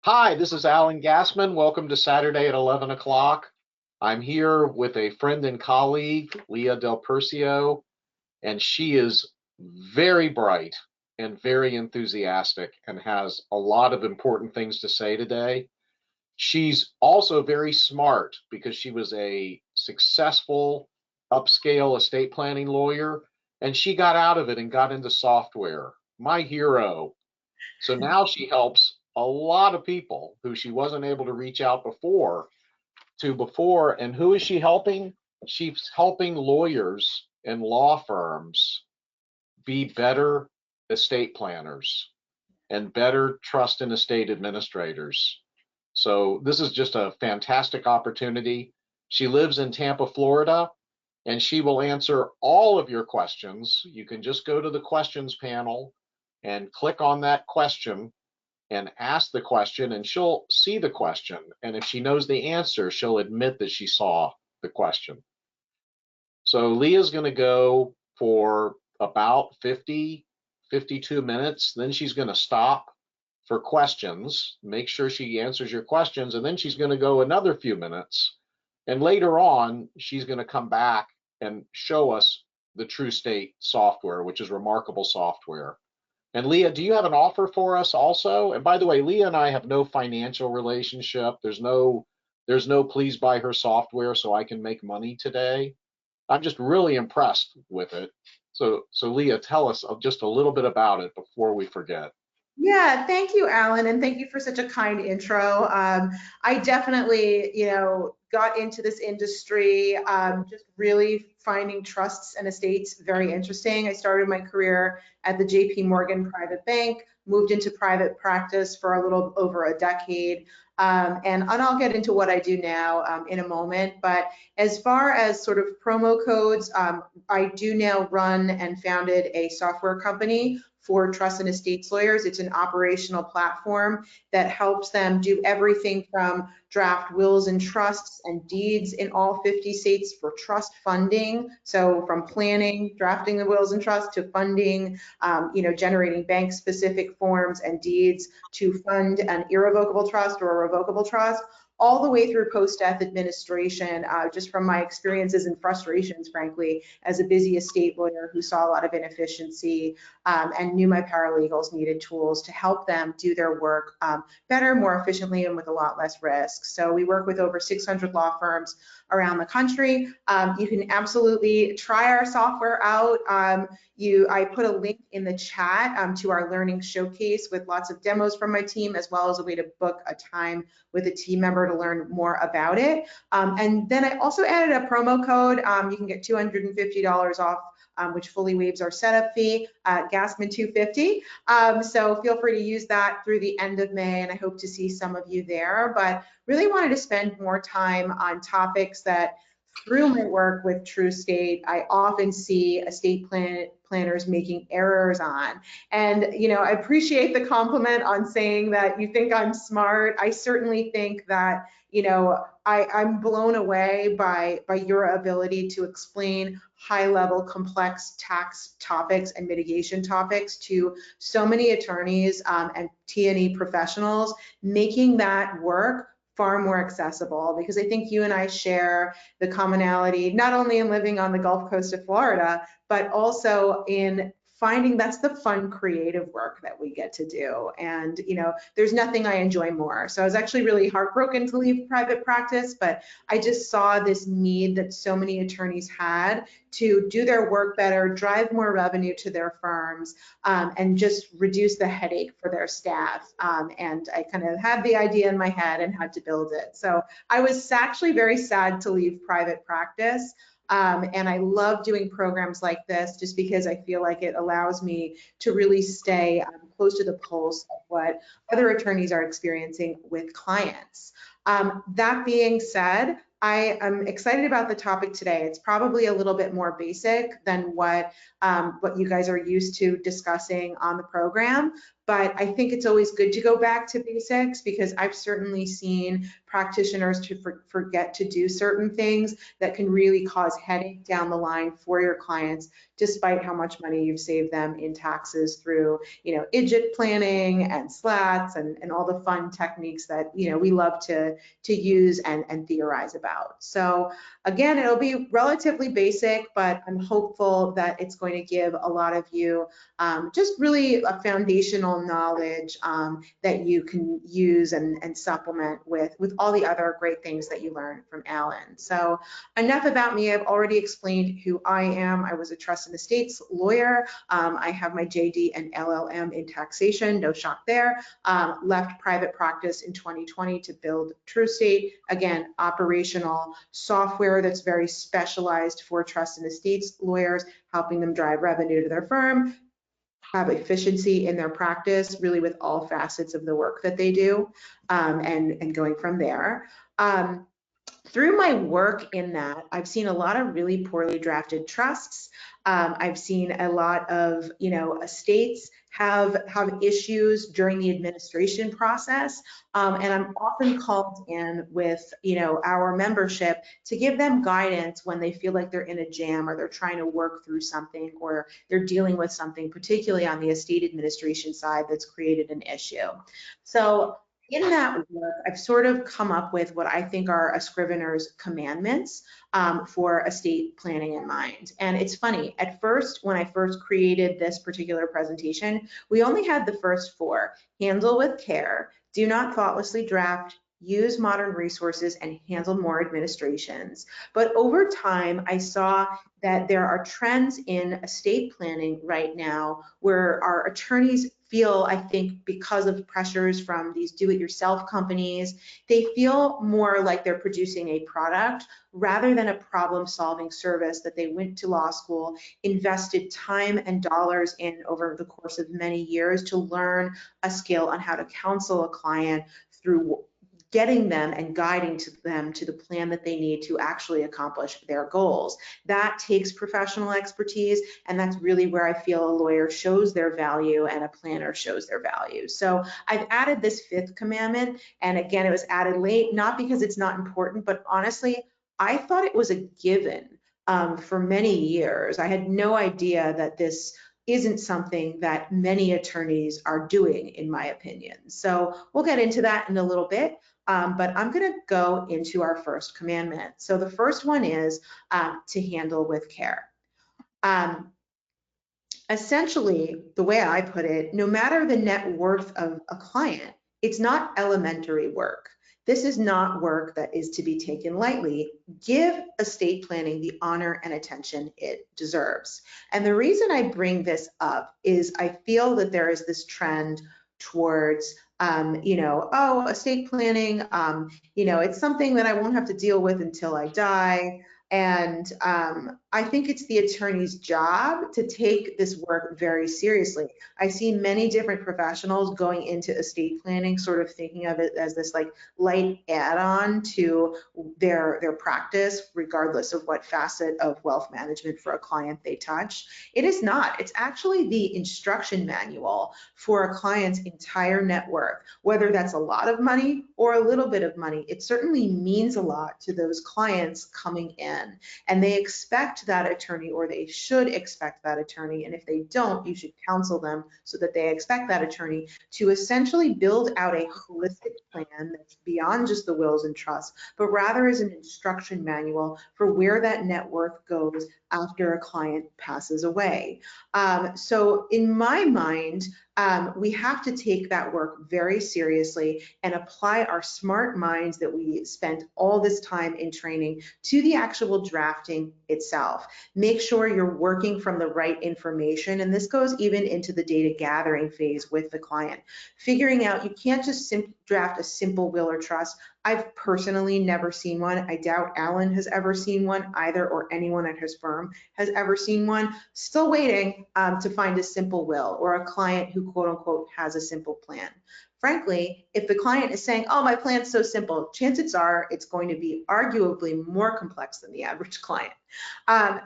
Hi, this is Alan Gassman. Welcome to Saturday at 11 o'clock. I'm here with a friend and colleague, Leah Del Percio, and she is very bright and very enthusiastic and has a lot of important things to say today. She's also very smart because she was a successful upscale estate planning lawyer and she got out of it and got into software. My hero. So now she helps a lot of people who she wasn't able to reach out before. And who is she helping? She's helping lawyers and law firms be better estate planners and better trust and estate administrators. So this is just a fantastic opportunity. She lives in Tampa, Florida, and she will answer all of your questions. You can just go to the questions panel and click on that question and ask the question, and she'll see the question. And if she knows the answer, she'll admit that she saw the question. So Leah's going to go for about 50, 52 minutes. Then she's going to stop for questions, make sure she answers your questions, and then she's going to go another few minutes. And later on, she's going to come back and show us the True State software, which is remarkable software. And Leah, do you have an offer for us also? And by the way, Leah and I have no financial relationship. There's no please buy her software so I can make money today. I'm just really impressed with it. So Leah, tell us just a little bit about it before we forget. Yeah, thank you, Alan, and thank you for such a kind intro. I definitely, got into this industry, just really finding trusts and estates very interesting. I started my career at the JP Morgan Private Bank, moved into private practice for a little over a decade. And I'll get into what I do now in a moment. But as far as sort of promo codes, I do now run and founded a software company for trust and estates lawyers. It's an operational platform that helps them do everything from draft wills and trusts and deeds in all 50 states for trust funding. So from planning, drafting the wills and trusts to funding, generating bank specific forms and deeds to fund an irrevocable trust or a revocable trust, all the way through post-death administration, just from my experiences and frustrations, frankly, as a busy estate lawyer who saw a lot of inefficiency and knew my paralegals needed tools to help them do their work better, more efficiently, and with a lot less risk. So we work with over 600 law firms around the country. You can absolutely try our software out. I put a link in the chat to our learning showcase with lots of demos from my team, as well as a way to book a time with a team member to learn more about it. And then I also added a promo code. You can get $250 off, which fully waives our setup fee, Gassman 250. So feel free to use that through the end of May, and I hope to see some of you there. But really wanted to spend more time on topics that through my work with True State, I often see estate planners making errors on. And, I appreciate the compliment on saying that you think I'm smart. I certainly think that, I'm blown away by your ability to explain high-level complex tax topics and mitigation topics to so many attorneys and T&E professionals, making that work far more accessible, because I think you and I share the commonality, not only in living on the Gulf Coast of Florida, but also in finding that's the fun creative work that we get to do. And there's nothing I enjoy more. So I was actually really heartbroken to leave private practice, but I just saw this need that so many attorneys had to do their work better, drive more revenue to their firms, and just reduce the headache for their staff. And I kind of had the idea in my head and had to build it. So I was actually very sad to leave private practice. And I love doing programs like this just because I feel like it allows me to really stay close to the pulse of what other attorneys are experiencing with clients. That being said, I am excited about the topic today. It's probably a little bit more basic than what you guys are used to discussing on the program, but I think it's always good to go back to basics because I've certainly seen practitioners to forget to do certain things that can really cause headache down the line for your clients, despite how much money you've saved them in taxes through, IDGIT planning and slats and all the fun techniques that, we love to use and theorize about. So again, it'll be relatively basic, but I'm hopeful that it's going to give a lot of you just really a foundational knowledge that you can use and supplement with all the other great things that you learned from Alan. So enough about me. I've already explained who I am. I was a trust and estates lawyer. I have my JD and LLM in taxation, no shock there. Left private practice in 2020 to build TrueState. Again, operational software that's very specialized for trust and estates lawyers, helping them drive revenue to their firm, have efficiency in their practice, really with all facets of the work that they do, and going from there. Through my work in that, I've seen a lot of really poorly drafted trusts. I've seen a lot of, estates have issues during the administration process. And I'm often called in with, our membership to give them guidance when they feel like they're in a jam or they're trying to work through something or they're dealing with something, particularly on the estate administration side that's created an issue. So in that work, I've sort of come up with what I think are a scrivener's commandments for estate planning in mind. And it's funny, at first, when I first created this particular presentation, we only had the first four: handle with care, do not thoughtlessly draft, use modern resources, and handle more administrations. But over time, I saw that there are trends in estate planning right now where our attorneys feel, I think, because of pressures from these do-it-yourself companies, they feel more like they're producing a product rather than a problem-solving service that they went to law school, invested time and dollars in over the course of many years to learn a skill on how to counsel a client through getting them and guiding them to the plan that they need to actually accomplish their goals. That takes professional expertise, and that's really where I feel a lawyer shows their value and a planner shows their value. So I've added this fifth commandment, and again, it was added late, not because it's not important, but honestly, I thought it was a given for many years. I had no idea that this isn't something that many attorneys are doing, in my opinion. So we'll get into that in a little bit. But I'm going to go into our first commandment. So the first one is to handle with care. Essentially, the way I put it, no matter the net worth of a client, it's not elementary work. This is not work that is to be taken lightly. Give estate planning the honor and attention it deserves. And the reason I bring this up is I feel that there is this trend towards estate planning, it's something that I won't have to deal with until I die. And I think it's the attorney's job to take this work very seriously. I see many different professionals going into estate planning, sort of thinking of it as this like light add-on to their practice, regardless of what facet of wealth management for a client they touch. It is not. It's actually the instruction manual for a client's entire net worth, whether that's a lot of money or a little bit of money. It certainly means a lot to those clients coming in, and they expect that attorney, or they should expect that attorney, and if they don't, you should counsel them so that they expect that attorney to essentially build out a holistic plan that's beyond just the wills and trusts, but rather is an instruction manual for where that net worth goes after a client passes away. So in my mind, we have to take that work very seriously and apply our smart minds that we spent all this time in training to the actual drafting itself. Make sure you're working from the right information, and this goes even into the data gathering phase with the client. Figuring out, you can't just draft a simple will or trust. I've personally never seen one. I doubt Alan has ever seen one either, or anyone at his firm has ever seen one. Still waiting to find a simple will or a client who quote unquote has a simple plan. Frankly, if the client is saying, oh, my plan's so simple, chances are it's going to be arguably more complex than the average client.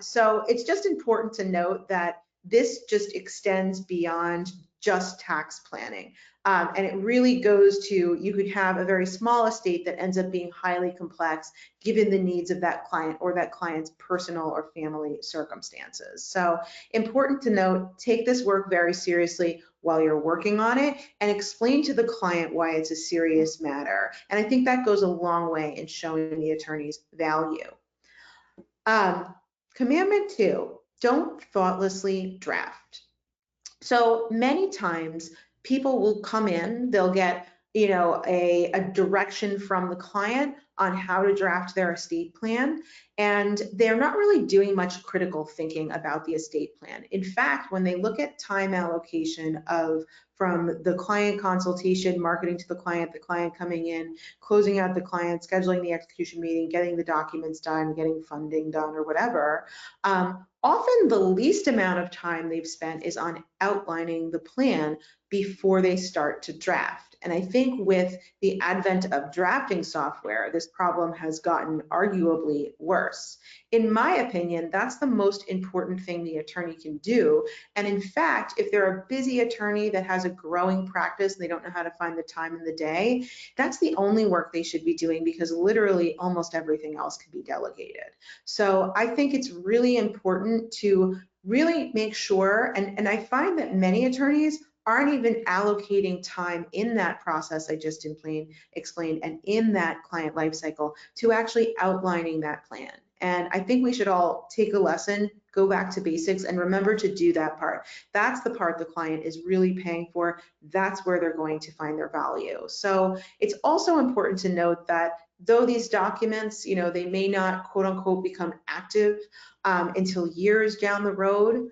So it's just important to note that this just extends beyond just tax planning. And it really goes to, you could have a very small estate that ends up being highly complex given the needs of that client or that client's personal or family circumstances. So important to note, take this work very seriously while you're working on it and explain to the client why it's a serious matter. And I think that goes a long way in showing the attorney's value. Commandment 2, don't thoughtlessly draft. So many times people will come in, they'll get, a direction from the client on how to draft their estate plan, and they're not really doing much critical thinking about the estate plan. In fact, when they look at time allocation from the client consultation, marketing to the client coming in, closing out the client, scheduling the execution meeting, getting the documents done, getting funding done, or whatever, often the least amount of time they've spent is on outlining the plan before they start to draft. And I think with the advent of drafting software, this problem has gotten arguably worse. In my opinion, that's the most important thing the attorney can do. And in fact, if they're a busy attorney that has a growing practice and they don't know how to find the time in the day, that's the only work they should be doing, because literally almost everything else can be delegated. So I think it's really important to really make sure, and I find that many attorneys aren't even allocating time in that process I just explained and in that client lifecycle to actually outlining that plan. And I think we should all take a lesson, go back to basics, and remember to do that part. That's the part the client is really paying for. That's where they're going to find their value. So it's also important to note that though these documents, they may not quote unquote become active until years down the road,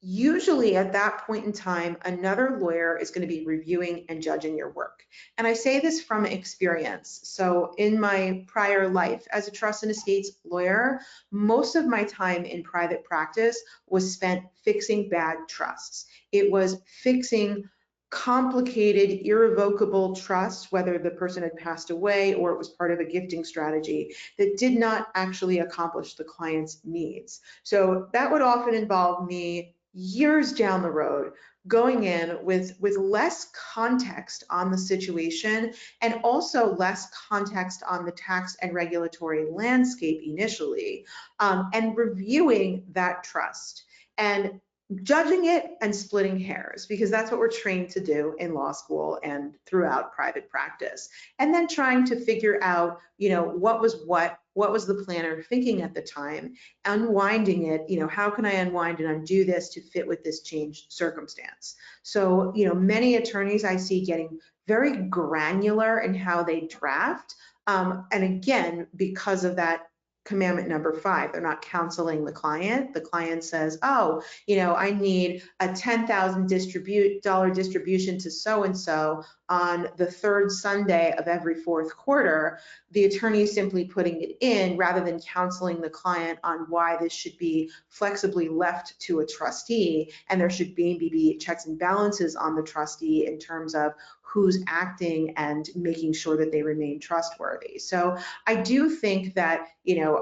usually at that point in time, another lawyer is going to be reviewing and judging your work. And I say this from experience. So in my prior life as a trust and estates lawyer, most of my time in private practice was spent fixing bad trusts. It was fixing complicated, irrevocable trusts, whether the person had passed away or it was part of a gifting strategy that did not actually accomplish the client's needs. So that would often involve me years down the road going in with less context on the situation and also less context on the tax and regulatory landscape initially, and reviewing that trust and judging it and splitting hairs, because that's what we're trained to do in law school and throughout private practice. And then trying to figure out, what was the planner thinking at the time, unwinding it, how can I unwind and undo this to fit with this changed circumstance? So, many attorneys I see getting very granular in how they draft. And again, because of that commandment number 5, they're not counseling the client. The client says, oh, I need a $10,000 distribution to so-and-so on the third Sunday of every fourth quarter. The attorney is simply putting it in rather than counseling the client on why this should be flexibly left to a trustee, and there should be checks and balances on the trustee in terms of who's acting and making sure that they remain trustworthy. So I do think that,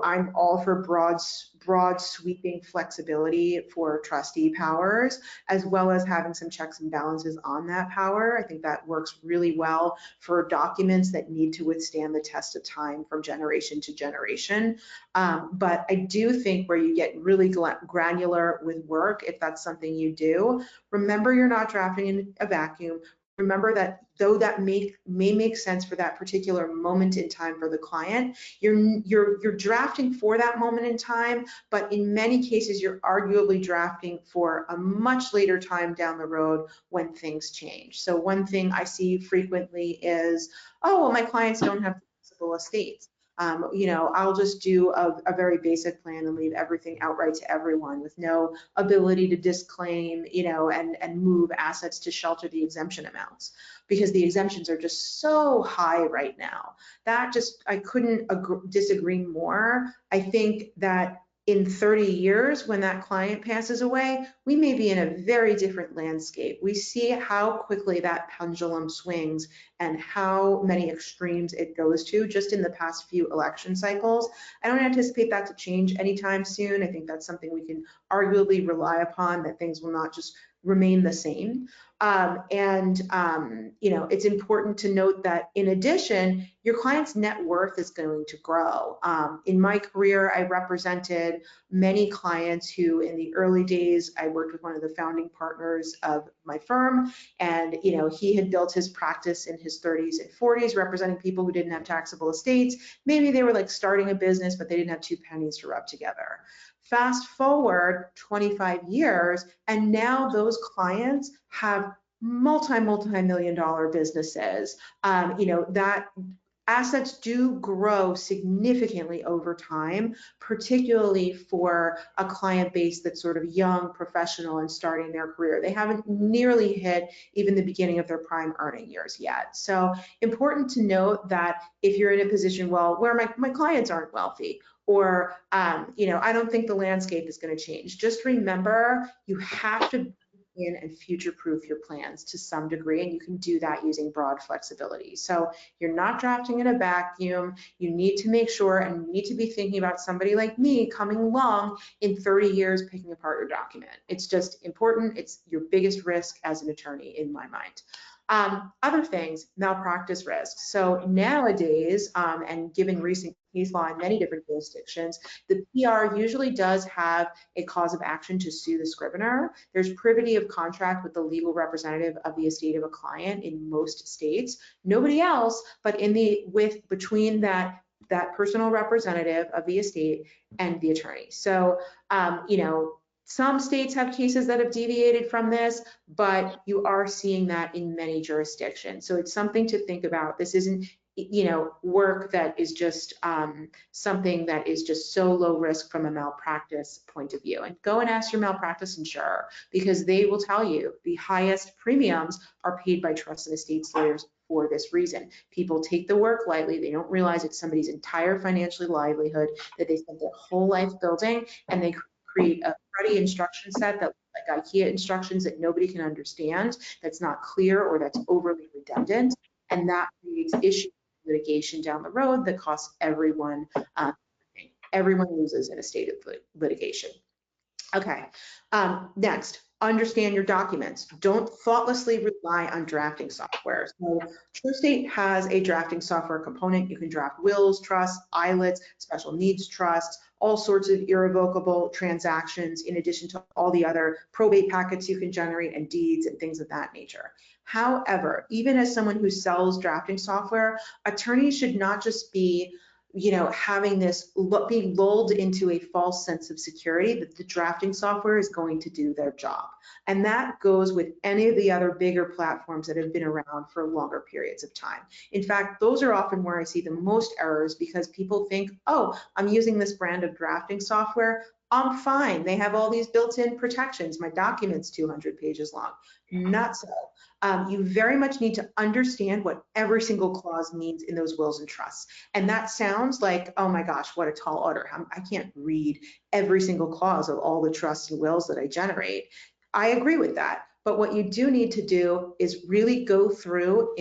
I'm all for broad sweeping flexibility for trustee powers, as well as having some checks and balances on that power. I think that works really well for documents that need to withstand the test of time from generation to generation. But I do think where you get really granular with work, if that's something you do, remember you're not drafting in a vacuum. Remember that though that may make sense for that particular moment in time for the client, you're drafting for that moment in time, but in many cases you're arguably drafting for a much later time down the road when things change. So one thing I see frequently is, oh, well, my clients don't have taxable estates. I'll just do a very basic plan and leave everything outright to everyone with no ability to disclaim, and move assets to shelter the exemption amounts, because the exemptions are just so high right now. I couldn't disagree more. I think that in 30 years, when that client passes away, we may be in a very different landscape. We see how quickly that pendulum swings and how many extremes it goes to just in the past few election cycles. I don't anticipate that to change anytime soon. I think that's something we can arguably rely upon, that things will not just remain the same. It's important to note that in addition, your client's net worth is going to grow. In my career, I represented many clients who in the early days, I worked with one of the founding partners of my firm, and he had built his practice in his 30s and 40s, representing people who didn't have taxable estates. Maybe they were like starting a business, but they didn't have two pennies to rub together. Fast forward 25 years, and now those clients have multi-million dollar businesses. That assets do grow significantly over time, particularly for a client base that's sort of young, professional, and starting their career. They haven't nearly hit even the beginning of their prime earning years yet. So important to note that if you're in a position, where my clients aren't wealthy, or I don't think the landscape is going to change, just remember you have to in and future-proof your plans to some degree, and you can do that using broad flexibility. So you're not drafting in a vacuum. You need to make sure, and you need to be thinking about somebody like me coming along in 30 years picking apart your document. It's just important. It's your biggest risk as an attorney in my mind. Other things, malpractice risks. So nowadays, and given recent case law in many different jurisdictions, the PR usually does have a cause of action to sue the scrivener. There's privity of contract with the legal representative of the estate of a client in most states. Nobody else, but between that personal representative of the estate and the attorney. So, some states have cases that have deviated from this, but you are seeing that in many jurisdictions. So it's something to think about. This isn't, work that is just something that is just so low risk from a malpractice point of view. And go and ask your malpractice insurer, because they will tell you the highest premiums are paid by trust and estates lawyers for this reason. People take the work lightly. They don't realize it's somebody's entire financial livelihood that they spent their whole life building, and they create a Crotty instruction set that like IKEA instructions that nobody can understand, that's not clear, or that's overly redundant, and that creates issues, litigation down the road that costs everyone. Everyone loses in a state of litigation. Okay, next, understand your documents. Don't thoughtlessly rely on drafting software. So TrueState has a drafting software component. You can draft wills, trusts, ILITs, special needs trusts, all sorts of irrevocable transactions, in addition to all the other probate packets you can generate and deeds and things of that nature. However, even as someone who sells drafting software, attorneys should not just be having this being lulled into a false sense of security that the drafting software is going to do their job. And that goes with any of the other bigger platforms that have been around for longer periods of time. In fact, those are often where I see the most errors, because people think, oh, I'm using this brand of drafting software, I'm fine. They have all these built-in protections. My document's 200 pages long. Not so. You very much need to understand what every single clause means in those wills and trusts. And that sounds like, oh my gosh, what a tall order. I can't read every single clause of all the trusts and wills that I generate. I agree with that. But what you do need to do is really go through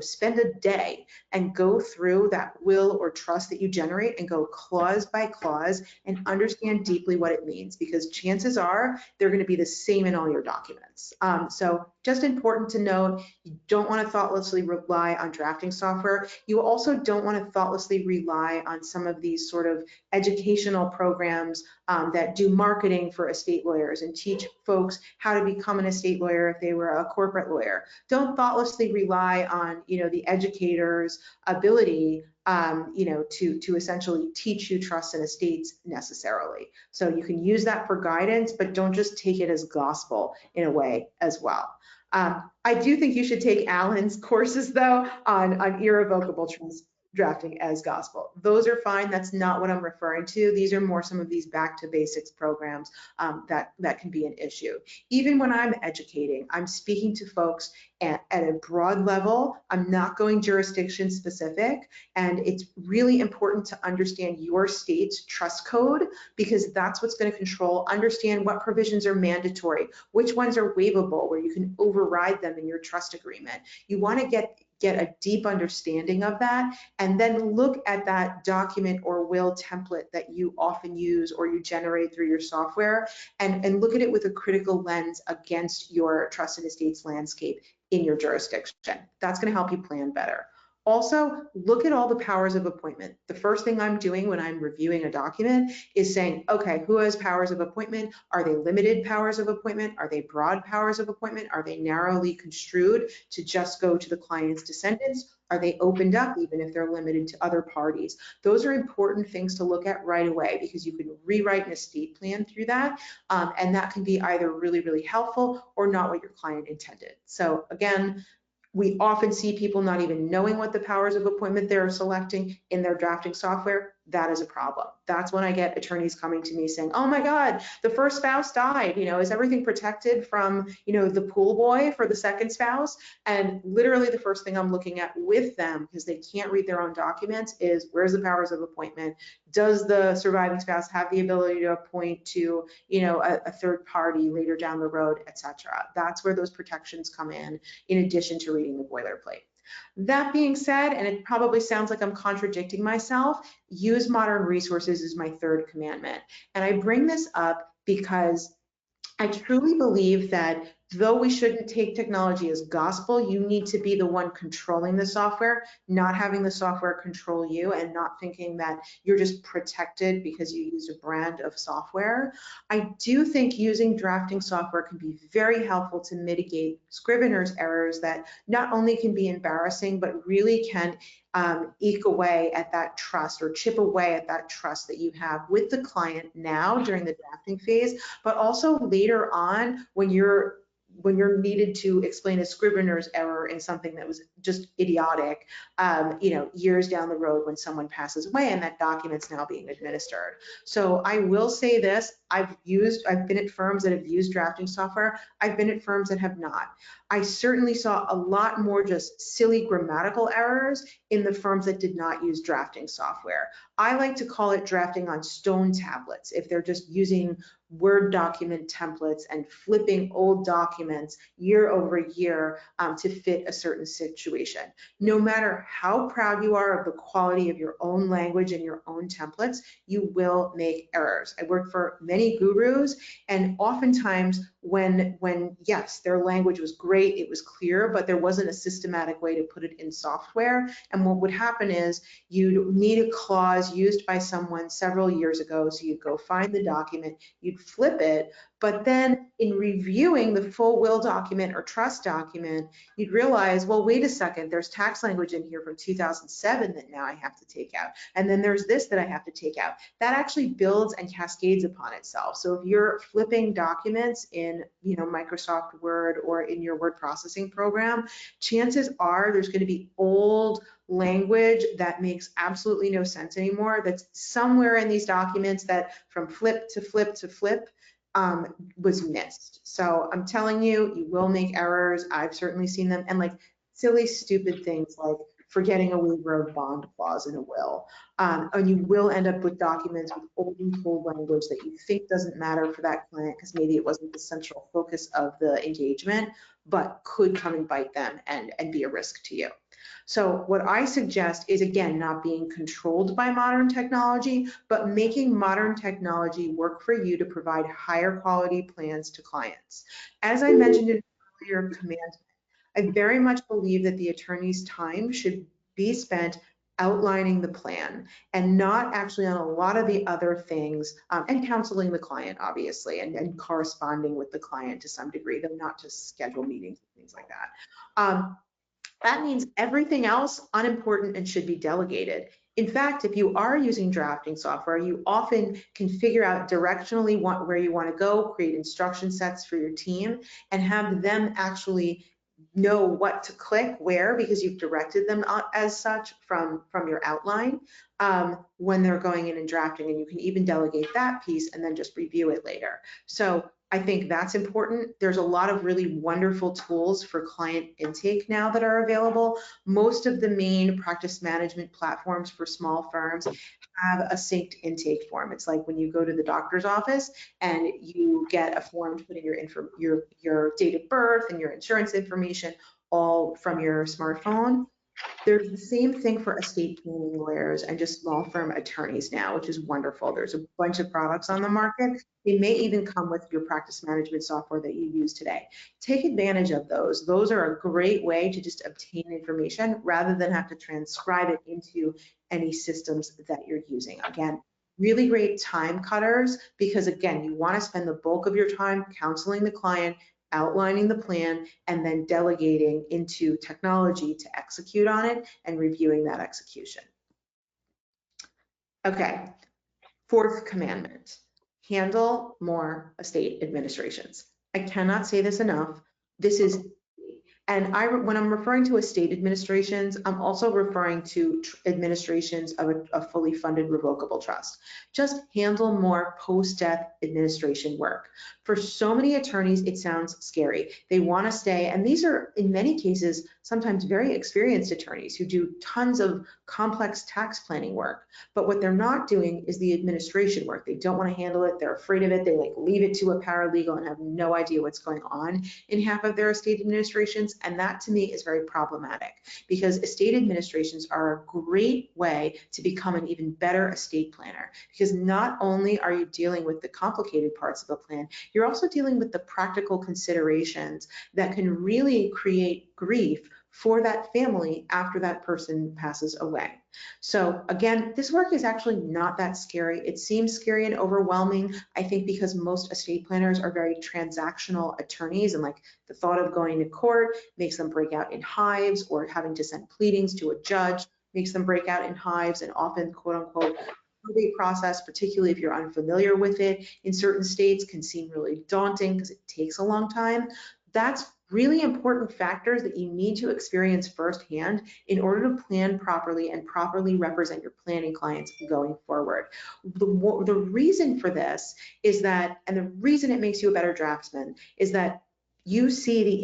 spend a day and go through that will or trust that you generate and go clause by clause and understand deeply what it means, because chances are they're going to be the same in all your documents. So just important to note, you don't want to thoughtlessly rely on drafting software. You also don't want to thoughtlessly rely on some of these sort of educational programs that do marketing for estate lawyers and teach folks how to become an estate lawyer if they were a corporate lawyer. Don't thoughtlessly rely on the educator's ability to essentially teach you trust and estates necessarily. So you can use that for guidance, but don't just take it as gospel in a way as well. I do think you should take Alan's courses though on irrevocable trust. drafting as gospel. Those are fine. That's not what I'm referring to. These are more some of these back to basics programs that can be an issue. Even when I'm educating, I'm speaking to folks at a broad level. I'm not going jurisdiction specific. And it's really important to understand your state's trust code, because that's what's going to control, understand what provisions are mandatory, which ones are waivable, where you can override them in your trust agreement. You want to get a deep understanding of that, and then look at that document or will template that you often use or you generate through your software, and look at it with a critical lens against your trust and estates landscape in your jurisdiction. That's going to help you plan better. Also, look at all the powers of appointment. The first thing I'm doing when I'm reviewing a document is saying, okay, who has powers of appointment? Are they limited powers of appointment? Are they broad powers of appointment? Are they narrowly construed to just go to the client's descendants? Are they opened up even if they're limited to other parties? Those are important things to look at right away, because you can rewrite an estate plan through that, and that can be either really, really helpful or not what your client intended. So again, we often see people not even knowing what the powers of appointment they're selecting in their drafting software. That is a problem. That's when I get attorneys coming to me saying, oh my God, the first spouse died. Is everything protected from, the pool boy for the second spouse? And literally the first thing I'm looking at with them, because they can't read their own documents, is where's the powers of appointment? Does the surviving spouse have the ability to appoint to, a third party later down the road, etc.? That's where those protections come in addition to reading the boilerplate. That being said, and it probably sounds like I'm contradicting myself, use modern resources is my third commandment. And I bring this up because I truly believe that though we shouldn't take technology as gospel, you need to be the one controlling the software, not having the software control you, and not thinking that you're just protected because you use a brand of software. I do think using drafting software can be very helpful to mitigate scrivener's errors that not only can be embarrassing, but really can eke away at that trust, or chip away at that trust that you have with the client now during the drafting phase, but also later on when you're needed to explain a scrivener's error in something that was just idiotic, years down the road when someone passes away and that document's now being administered. So I will say this, I've been at firms that have used drafting software. I've been at firms that have not. I certainly saw a lot more just silly grammatical errors in the firms that did not use drafting software. I like to call it drafting on stone tablets, if they're just using Word document templates and flipping old documents year over year to fit a certain situation. No matter how proud you are of the quality of your own language and your own templates, you will make errors. I worked for many gurus, and oftentimes when yes, their language was great, it was clear, but there wasn't a systematic way to put it in software. And what would happen is you'd need a clause used by someone several years ago, so you'd go find the document, you'd flip it, but then in reviewing the full will document or trust document, you'd realize, well, wait a second, there's tax language in here from 2007 that now I have to take out. And then there's this that I have to take out. That actually builds and cascades upon itself. So if you're flipping documents in, Microsoft Word or in your word processing program, chances are there's going to be old language that makes absolutely no sense anymore, that's somewhere in these documents that from flip to flip to flip was missed. So I'm telling you, you will make errors. I've certainly seen them, and like silly, stupid things like forgetting a waiver of bond clause in a will. And you will end up with documents with old and told language that you think doesn't matter for that client because maybe it wasn't the central focus of the engagement, but could come and bite them and be a risk to you. So what I suggest is, again, not being controlled by modern technology, but making modern technology work for you to provide higher quality plans to clients. As I mentioned in earlier command, I very much believe that the attorney's time should be spent outlining the plan and not actually on a lot of the other things, and counseling the client, obviously, and corresponding with the client to some degree, though not to schedule meetings and things like that. That means everything else unimportant and should be delegated. In fact, if you are using drafting software, you often can figure out directionally where you want to go, create instruction sets for your team, and have them actually know what to click where because you've directed them as such from your outline when they're going in and drafting, and you can even delegate that piece and then just review it later. So I think that's important. There's a lot of really wonderful tools for client intake now that are available. Most of the main practice management platforms for small firms have a synced intake form. It's like when you go to the doctor's office and you get a form to put in your date of birth and your insurance information all from your smartphone. There's the same thing for estate planning lawyers and just small firm attorneys now, which is wonderful. There's a bunch of products on the market. They may even come with your practice management software that you use today. Take advantage of those. Those are a great way to just obtain information rather than have to transcribe it into any systems that you're using. Again, really great time cutters because again, you want to spend the bulk of your time counseling the client, outlining the plan, and then delegating into technology to execute on it and reviewing that execution. Okay, fourth commandment, handle more estate administrations. I cannot say this enough. This is, and when I'm referring to estate administrations, I'm also referring to administrations of a fully funded revocable trust. Just handle more post-death administration work. For so many attorneys, it sounds scary. They want to stay, and these are, in many cases, sometimes very experienced attorneys who do tons of complex tax planning work. But what they're not doing is the administration work. They don't want to handle it. They're afraid of it. They leave it to a paralegal and have no idea what's going on in half of their estate administrations. And that to me is very problematic because estate administrations are a great way to become an even better estate planner, because not only are you dealing with the complicated parts of the plan, you're also dealing with the practical considerations that can really create grief for that family after that person passes away. So again, this work is actually not that scary. It seems scary and overwhelming, I think, because most estate planners are very transactional attorneys, and like the thought of going to court makes them break out in hives, or having to send pleadings to a judge makes them break out in hives, and often, quote unquote, probate process, particularly if you're unfamiliar with it in certain states, can seem really daunting because it takes a long time. That's really important factors that you need to experience firsthand in order to plan properly and properly represent your planning clients going forward. The reason for this is that, and the reason it makes you a better draftsman, is that you see the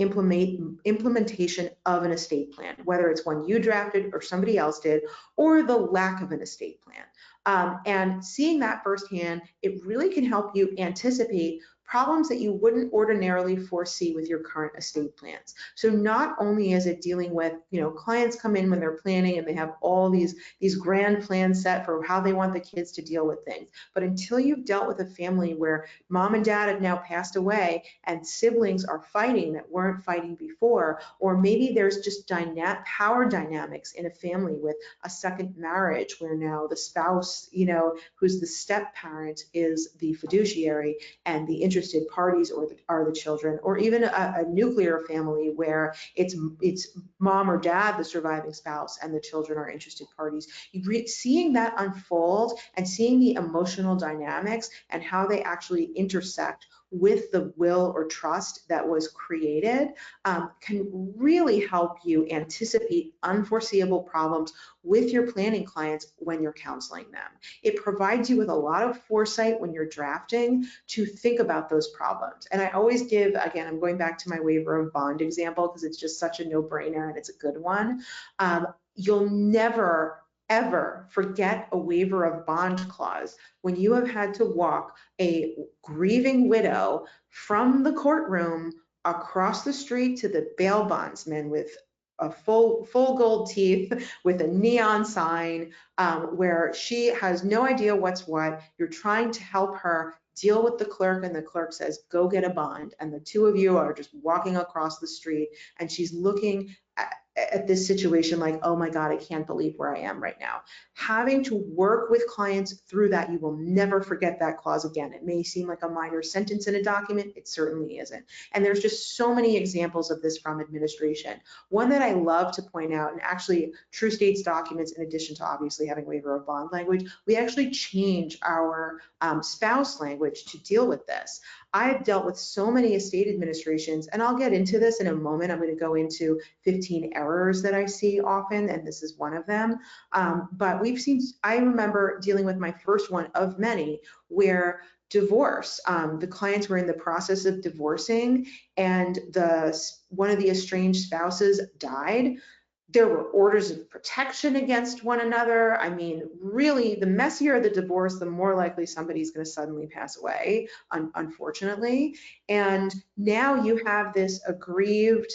implementation of an estate plan, whether it's one you drafted or somebody else did, or the lack of an estate plan. And seeing that firsthand, it really can help you anticipate problems that you wouldn't ordinarily foresee with your current estate plans. So not only is it dealing with, clients come in when they're planning and they have all these grand plans set for how they want the kids to deal with things, but until you've dealt with a family where mom and dad have now passed away and siblings are fighting that weren't fighting before, or maybe there's just power dynamics in a family with a second marriage where now the spouse, who's the step parent, is the fiduciary, and the interested parties are the children, or even a nuclear family where it's mom or dad, the surviving spouse, and the children are interested parties. Seeing that unfold and seeing the emotional dynamics and how they actually intersect with the will or trust that was created can really help you anticipate unforeseeable problems with your planning clients when you're counseling them. It provides you with a lot of foresight when you're drafting to think about those problems. And I always give, again, I'm going back to my waiver of bond example because it's just such a no-brainer and it's a good one. You'll never ever forget a waiver of bond clause when you have had to walk a grieving widow from the courtroom across the street to the bail bondsman with a full gold teeth, with a neon sign, where she has no idea what's what. You're trying to help her deal with the clerk, and the clerk says, go get a bond. And the two of you are just walking across the street, and she's looking at this situation like, oh my God, I can't believe where I am right now. Having to work with clients through that, you will never forget that clause again. It may seem like a minor sentence in a document, it certainly isn't. And there's just so many examples of this from administration. One that I love to point out, and actually True States documents, in addition to obviously having waiver of bond language, we actually change our spouse language to deal with this. I've dealt with so many estate administrations, and I'll get into this in a moment. I'm going to go into 15 errors that I see often, and this is one of them. But I remember dealing with my first one of many where divorce, the clients were in the process of divorcing, and one of the estranged spouses died. There were orders of protection against one another. I mean, really, the messier the divorce, the more likely somebody's going to suddenly pass away, unfortunately. And now you have this aggrieved,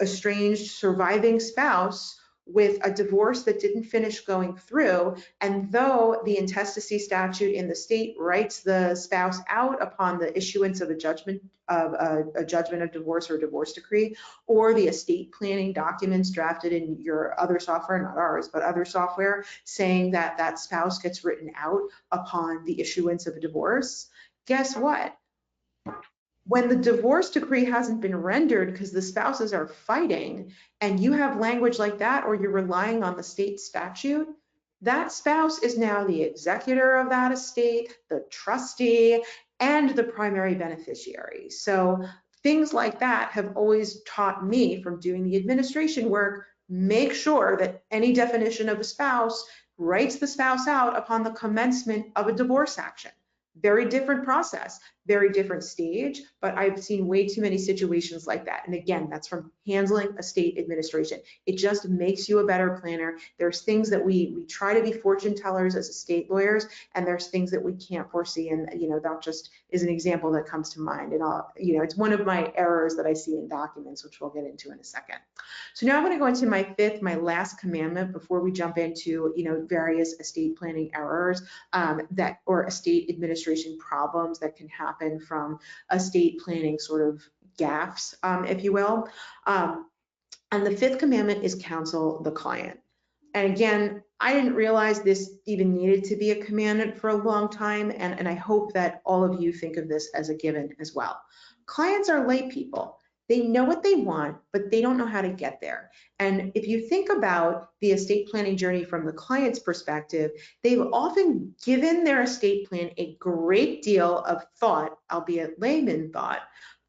estranged, surviving spouse with a divorce that didn't finish going through. And though the intestacy statute in the state writes the spouse out upon the issuance of a judgment of divorce or divorce decree, or the estate planning documents drafted in your other software, not ours, but other software, saying that that spouse gets written out upon the issuance of a divorce, guess what? When the divorce decree hasn't been rendered because the spouses are fighting, and you have language like that, or you're relying on the state statute, that spouse is now the executor of that estate, the trustee, and the primary beneficiary. So things like that have always taught me from doing the administration work, make sure that any definition of a spouse writes the spouse out upon the commencement of a divorce action. Very different process, very different stage, but I've seen way too many situations like that. And again, that's from handling estate administration. It just makes you a better planner. There's things that we try to be fortune tellers as estate lawyers, and there's things that we can't foresee. And that just is an example that comes to mind. And it's one of my errors that I see in documents, which we'll get into in a second. So now I'm going to go into my last commandment before we jump into various estate planning errors or estate administration problems that can happen from estate planning sort of gaffes, if you will. And the fifth commandment is counsel the client. And again, I didn't realize this even needed to be a commandment for a long time, and I hope that all of you think of this as a given as well. Clients are lay people. They know what they want, but they don't know how to get there. And if you think about the estate planning journey from the client's perspective, they've often given their estate plan a great deal of thought, albeit layman thought,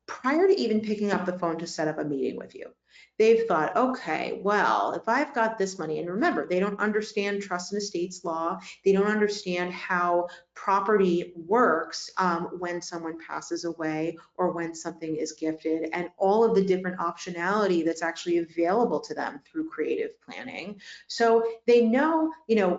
prior to even picking up the phone to set up a meeting with you. They've thought, okay, well, if I've got this money, and remember, they don't understand trust and estates law. They don't understand how property works when someone passes away or when something is gifted, and all of the different optionality that's actually available to them through creative planning. So they know,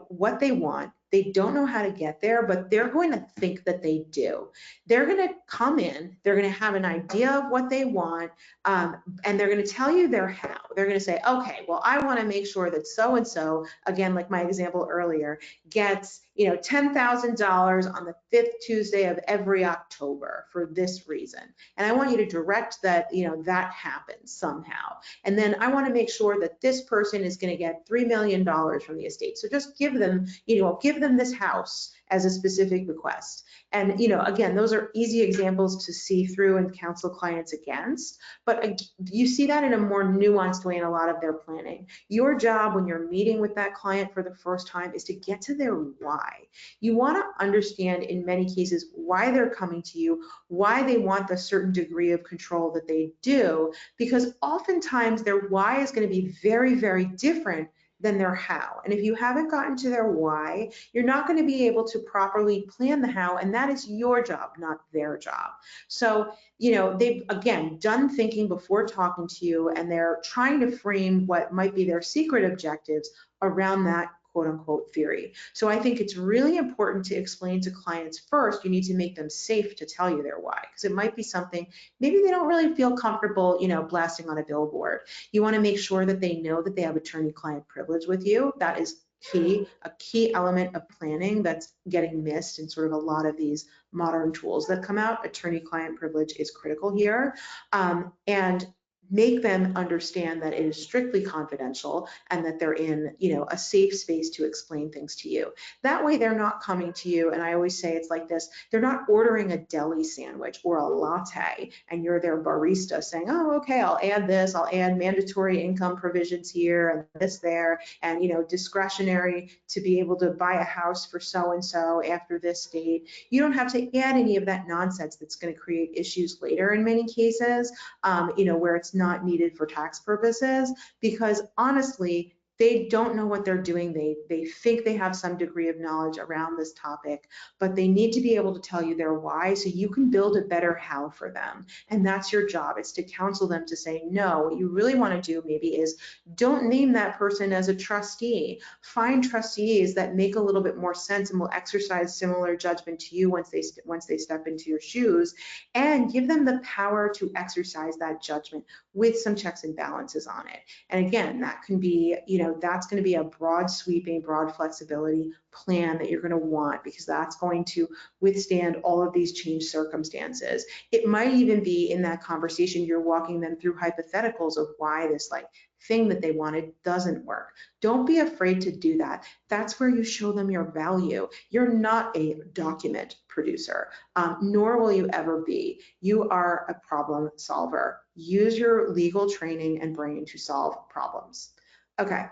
what they want. They don't know how to get there, but they're going to think that they do. They're going to come in, they're going to have an idea of what they want, and they're going to tell you their how. They're going to say, okay, well, I want to make sure that so-and-so, again, like my example earlier, gets $10,000 on the 5th Tuesday of every October for this reason. And I want you to direct that, that happens somehow. And then I want to make sure that this person is going to get $3 million from the estate. So just give them, give them this house as a specific request. And, again, those are easy examples to see through and counsel clients against, but you see that in a more nuanced way in a lot of their planning. Your job when you're meeting with that client for the first time is to get to their why. You want to understand in many cases why they're coming to you, why they want the certain degree of control that they do, because oftentimes their why is going to be very, very different than their how. And if you haven't gotten to their why, you're not going to be able to properly plan the how, and that is your job, not their job. So, they've, again, done thinking before talking to you, and they're trying to frame what might be their secret objectives around that quote unquote theory. So I think it's really important to explain to clients first, you need to make them safe to tell you their why, because it might be something maybe they don't really feel comfortable, blasting on a billboard. You want to make sure that they know that they have attorney-client privilege with you. That is key, a key element of planning that's getting missed in sort of a lot of these modern tools that come out. Attorney-client privilege is critical here. And make them understand that it is strictly confidential and that they're in, a safe space to explain things to you. That way they're not coming to you, and I always say it's like this, they're not ordering a deli sandwich or a latte and you're their barista saying, oh, okay, I'll add this, I'll add mandatory income provisions here and this there, and discretionary to be able to buy a house for so-and-so after this date. You don't have to add any of that nonsense that's going to create issues later in many cases, where it's not needed for tax purposes, because honestly, they don't know what they're doing. They think they have some degree of knowledge around this topic, but they need to be able to tell you their why so you can build a better how for them. And that's your job. It's to counsel them to say, no, what you really want to do maybe is don't name that person as a trustee. Find trustees that make a little bit more sense and will exercise similar judgment to you once they step into your shoes, and give them the power to exercise that judgment with some checks and balances on it. And again, that can be, that's going to be a broad sweeping, broad flexibility plan that you're going to want, because that's going to withstand all of these changed circumstances. It might even be in that conversation you're walking them through hypotheticals of why this thing that they wanted doesn't work. Don't be afraid to do that. That's where you show them your value. You're not a document producer, nor will you ever be. You are a problem solver. Use your legal training and brain to solve problems. Okay.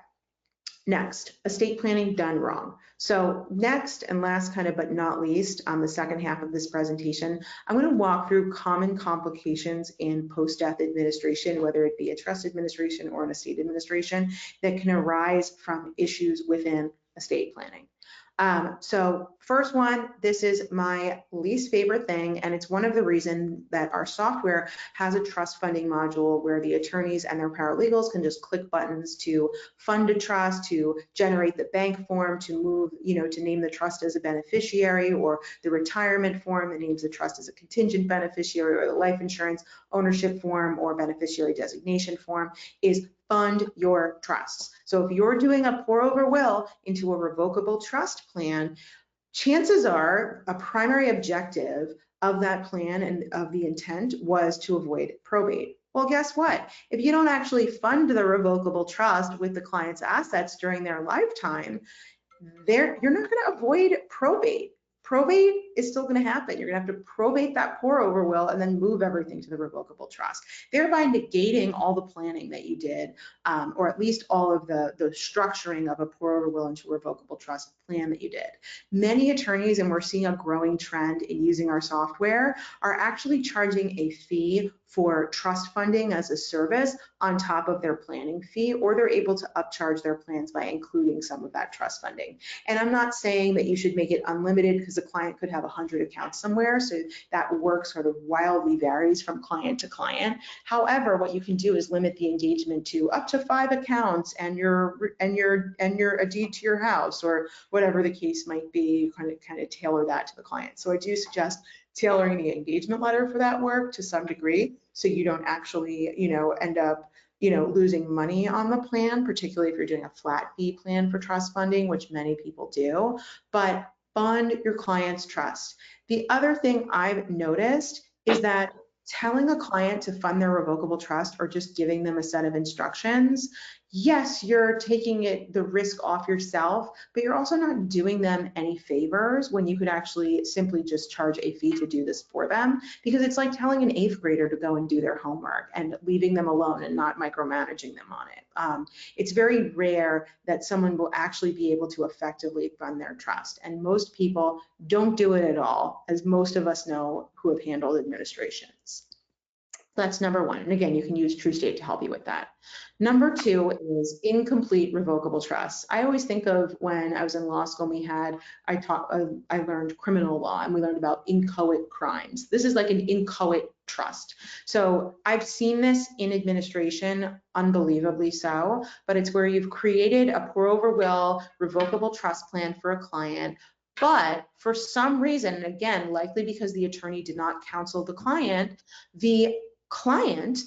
Next, estate planning done wrong. So next and last but not least, on the second half of this presentation, I'm going to walk through common complications in post-death administration, whether it be a trust administration or an estate administration, that can arise from issues within estate planning. So first one, this is my least favorite thing, and it's one of the reasons that our software has a trust funding module where the attorneys and their paralegals can just click buttons to fund a trust, to generate the bank form, to move, to name the trust as a beneficiary, or the retirement form that names the trust as a contingent beneficiary, or the life insurance ownership form or beneficiary designation form is fund your trusts. So if you're doing a pour over will into a revocable trust plan, chances are a primary objective of that plan and of the intent was to avoid probate. Well, guess what? If you don't actually fund the revocable trust with the client's assets during their lifetime, you're not going to avoid probate. Probate is still going to happen. You're going to have to probate that pour over will and then move everything to the revocable trust, thereby negating all the planning that you did, or at least all of the structuring of a pour over will into a revocable trust plan that you did. Many attorneys, and we're seeing a growing trend in using our software, are actually charging a fee for trust funding as a service on top of their planning fee, or they're able to upcharge their plans by including some of that trust funding. And I'm not saying that you should make it unlimited, because a client could have 100 accounts somewhere, so that work sort of wildly varies from client to client. However, what you can do is limit the engagement to up to 5 accounts and a deed to your house, or whatever the case might be. You kind of tailor that to the client. So I do suggest tailoring the engagement letter for that work to some degree, so you don't actually, end up, losing money on the plan, particularly if you're doing a flat fee plan for trust funding, which many people do. But fund your client's trust. The other thing I've noticed is that telling a client to fund their revocable trust, or just giving them a set of instructions, yes, you're taking the risk off yourself, but you're also not doing them any favors when you could actually simply just charge a fee to do this for them, because it's like telling an 8th grader to go and do their homework and leaving them alone and not micromanaging them on it. It's very rare that someone will actually be able to effectively fund their trust, and most people don't do it at all, as most of us know who have handled administrations. That's number one. And again, you can use TrueState to help you with that. Number 2 is incomplete revocable trusts. I always think of when I was in law school, I learned criminal law, and we learned about inchoate crimes. This is like an inchoate trust. So I've seen this in administration, unbelievably so, but it's where you've created a pour over will revocable trust plan for a client, but for some reason, and again, likely because the attorney did not counsel the client, the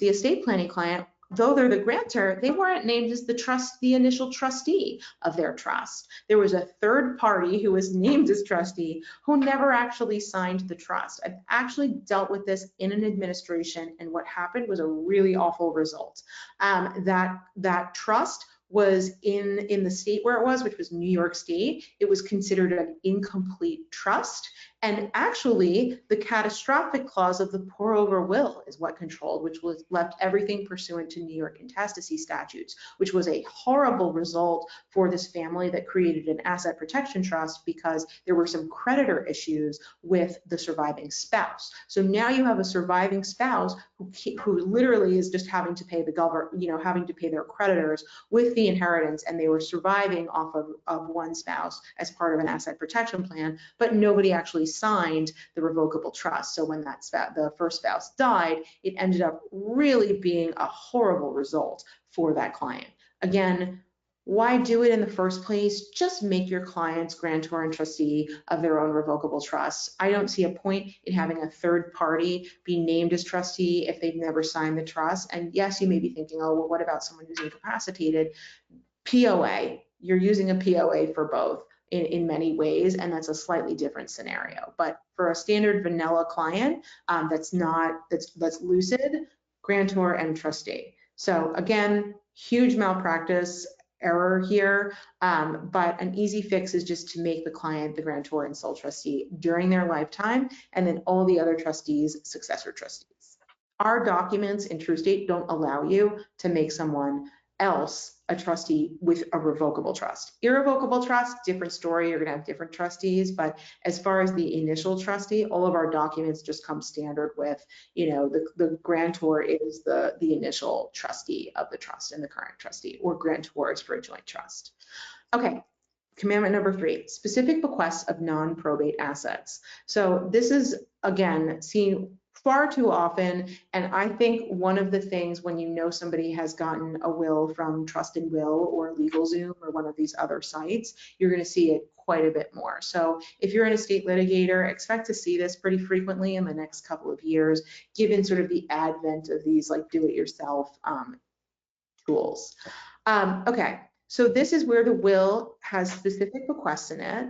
estate planning client though they're the grantor, they weren't named as the initial trustee of their trust. There was a third party who was named as trustee who never actually signed the trust. I've actually dealt with this in an administration, and what happened was a really awful result. That trust was in the state where it was, which was New York State. It was considered an incomplete trust. And actually, the catastrophic clause of the pour over will is what controlled, which was left everything pursuant to New York intestacy statutes, which was a horrible result for this family that created an asset protection trust because there were some creditor issues with the surviving spouse. So now you have a surviving spouse who literally is just having to pay the government, having to pay their creditors with the inheritance, and they were surviving off of one spouse as part of an asset protection plan, but nobody actually signed the revocable trust. So when the first spouse died, it ended up really being a horrible result for that client. Again, why do it in the first place? Just make your clients grantor and trustee of their own revocable trusts. I don't see a point in having a third party be named as trustee if they've never signed the trust. And yes, you may be thinking, oh, well, what about someone who's incapacitated? POA, you're using a POA for both in many ways, and that's a slightly different scenario. But for a standard vanilla client that's lucid, grantor and trustee. So again, huge malpractice error here, but an easy fix is just to make the client the grantor and sole trustee during their lifetime, and then all the other trustees successor trustees. Our documents in TrueState don't allow you to make someone else a trustee with a revocable trust. Irrevocable trust, different story, you're gonna have different trustees, but as far as the initial trustee, all of our documents just come standard with, the grantor is the initial trustee of the trust and the current trustee, or grantors for a joint trust. Okay. Commandment number 3, specific bequests of non-probate assets. So this is, again, seen far too often, and I think one of the things when somebody has gotten a will from Trust and Will or LegalZoom or one of these other sites, you're going to see it quite a bit more. So if you're an estate litigator, expect to see this pretty frequently in the next couple of years, given sort of the advent of these like do-it-yourself tools. Okay, so this is where the will has specific bequests in it,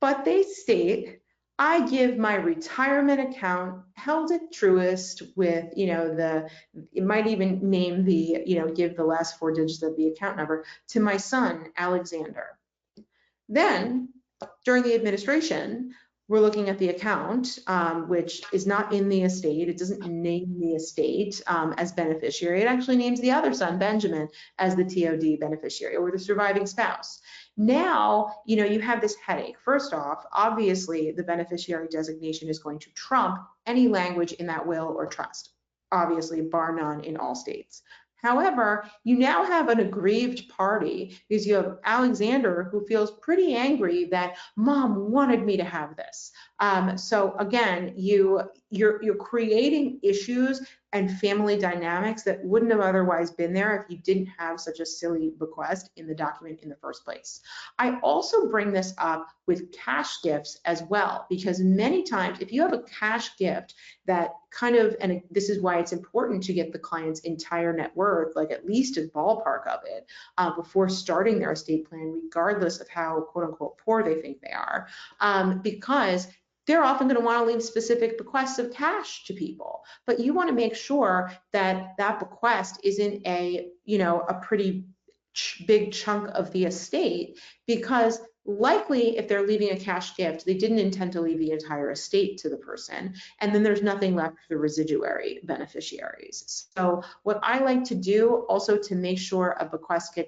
but they state, I give my retirement account held at Truist with, it might even name give the last 4 digits of the account number to my son, Alexander. Then during the administration, we're looking at the account, which is not in the estate. It doesn't name the estate as beneficiary. It actually names the other son, Benjamin, as the TOD beneficiary or the surviving spouse. Now, you have this headache. First off, obviously, the beneficiary designation is going to trump any language in that will or trust, obviously, bar none in all states. However, you now have an aggrieved party because you have Alexander who feels pretty angry that mom wanted me to have this. So again, you're creating issues and family dynamics that wouldn't have otherwise been there if you didn't have such a silly bequest in the document in the first place. I also bring this up with cash gifts as well, because many times if you have a cash gift that and this is why it's important to get the client's entire net worth, like at least a ballpark of it, before starting their estate plan, regardless of how quote unquote poor they think they are, because they're often going to want to leave specific bequests of cash to people, but you want to make sure that that bequest isn't a pretty big chunk of the estate, because likely if they're leaving a cash gift, they didn't intend to leave the entire estate to the person, and then there's nothing left for the residuary beneficiaries. So what I like to do also to make sure a bequest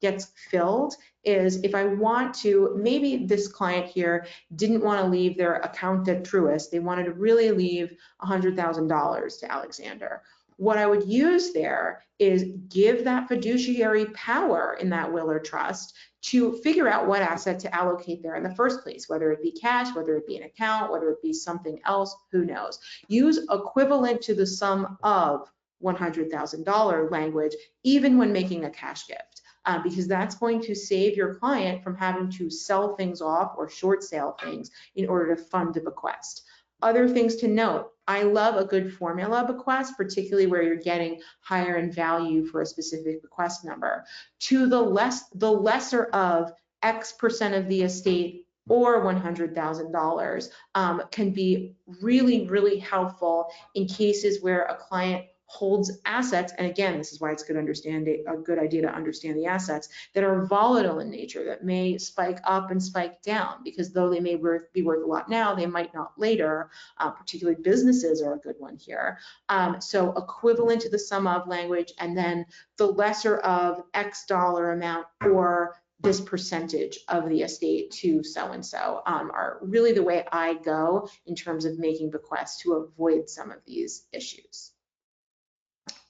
gets filled is if I want to, maybe this client here didn't want to leave their account at Truist, they wanted to really leave $100,000 to Alexander. What I would use there is give that fiduciary power in that will or trust to figure out what asset to allocate there in the first place, whether it be cash, whether it be an account, whether it be something else, who knows. Use equivalent to the sum of $100,000 language, even when making a cash gift, because that's going to save your client from having to sell things off or short sale things in order to fund the bequest. Other things to note, I love a good formula bequest, particularly where you're getting higher in value for a specific bequest number. To the lesser of X% of the estate or $100,000 can be really, really helpful in cases where a client holds assets. And again, this is why it's a good idea to understand the assets that are volatile in nature, that may spike up and spike down, because though they may be worth a lot now, they might not later. Particularly businesses are a good one here. So equivalent to the sum of language, and then the lesser of X dollar amount or this percentage of the estate to so-and-so are really the way I go in terms of making bequests to avoid some of these issues.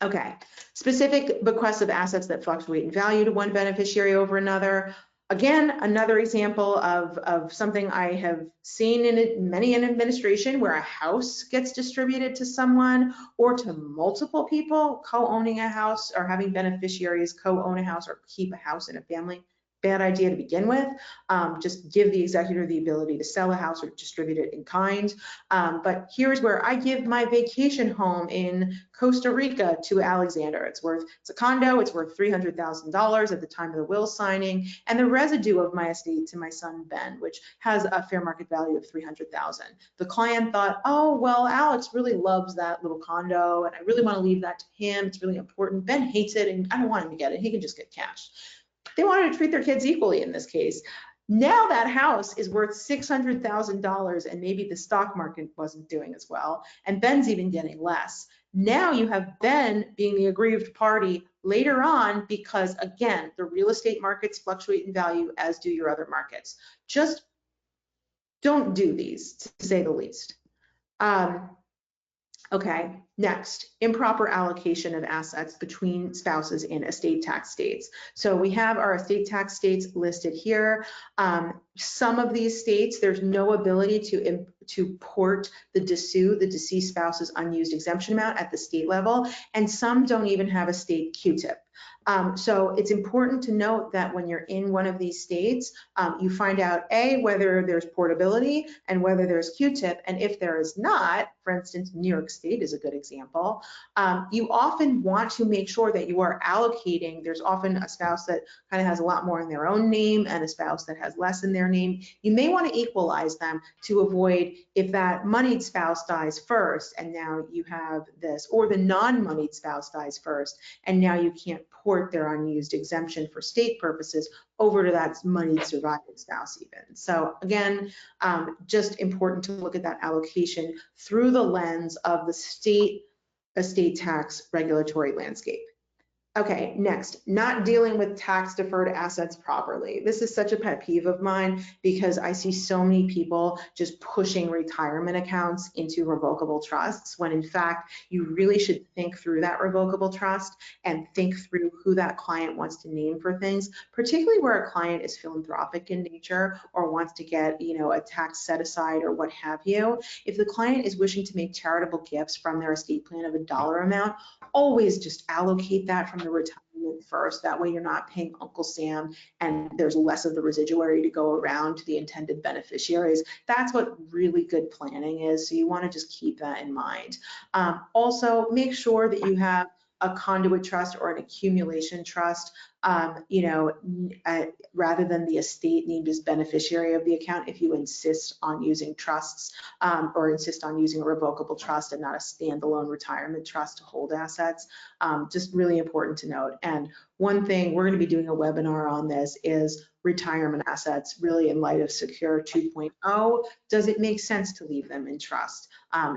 Okay, specific bequests of assets that fluctuate in value to one beneficiary over another. Again, another example of something I have seen in many in administration, where a house gets distributed to someone or to multiple people co-owning a house, or having beneficiaries co-own a house or keep a house in a family. Bad idea to begin with. Just give the executor the ability to sell a house or distribute it in kind. But here's where I give my vacation home in Costa Rica to Alexander. It's a condo, it's worth $300,000 at the time of the will signing, and the residue of my estate to my son Ben, which has a fair market value of $300,000. The client thought, oh, well, Alex really loves that little condo and I really want to leave that to him. It's really important. Ben hates it and I don't want him to get it. He can just get cash. They wanted to treat their kids equally in this case. Now that house is worth $600,000 and maybe the stock market wasn't doing as well, and Ben's even getting less. Now you have Ben being the aggrieved party later on because, again, the real estate markets fluctuate in value, as do your other markets. Just don't do these, to say the least. Okay, next, improper allocation of assets between spouses in estate tax states. So we have our estate tax states listed here. Some of these states, there's no ability to port the deceased spouse's unused exemption amount at the state level, and some don't even have a state Q-tip. So it's important to note that when you're in one of these states, you find out A, whether there's portability and whether there's Q-tip, and if there is not, for instance, New York State is a good example, you often want to make sure that you are allocating. There's often a spouse that kind of has a lot more in their own name and a spouse that has less in their name. You may want to equalize them to avoid, if that moneyed spouse dies first and now you have this, or the non-moneyed spouse dies first and now you can't port their unused exemption for state purposes over to that moneyed surviving spouse even. So again, just important to look at that allocation through the lens of the state estate tax regulatory landscape. Okay, next, not dealing with tax deferred assets properly. This is such a pet peeve of mine because I see so many people just pushing retirement accounts into revocable trusts, when in fact, you really should think through that revocable trust and think through who that client wants to name for things, particularly where a client is philanthropic in nature or wants to get, a tax set aside or what have you. If the client is wishing to make charitable gifts from their estate plan of a dollar amount, always just allocate that from the retirement first. That way you're not paying Uncle Sam and there's less of the residuary to go around to the intended beneficiaries. That's what really good planning is. So you want to just keep that in mind. Also, make sure that you have a conduit trust or an accumulation trust, rather than the estate named as beneficiary of the account, if you insist on using trusts or insist on using a revocable trust and not a standalone retirement trust to hold assets. Just really important to note. And one thing, we're going to be doing a webinar on this, is retirement assets, really in light of Secure 2.0. Does it make sense to leave them in trust?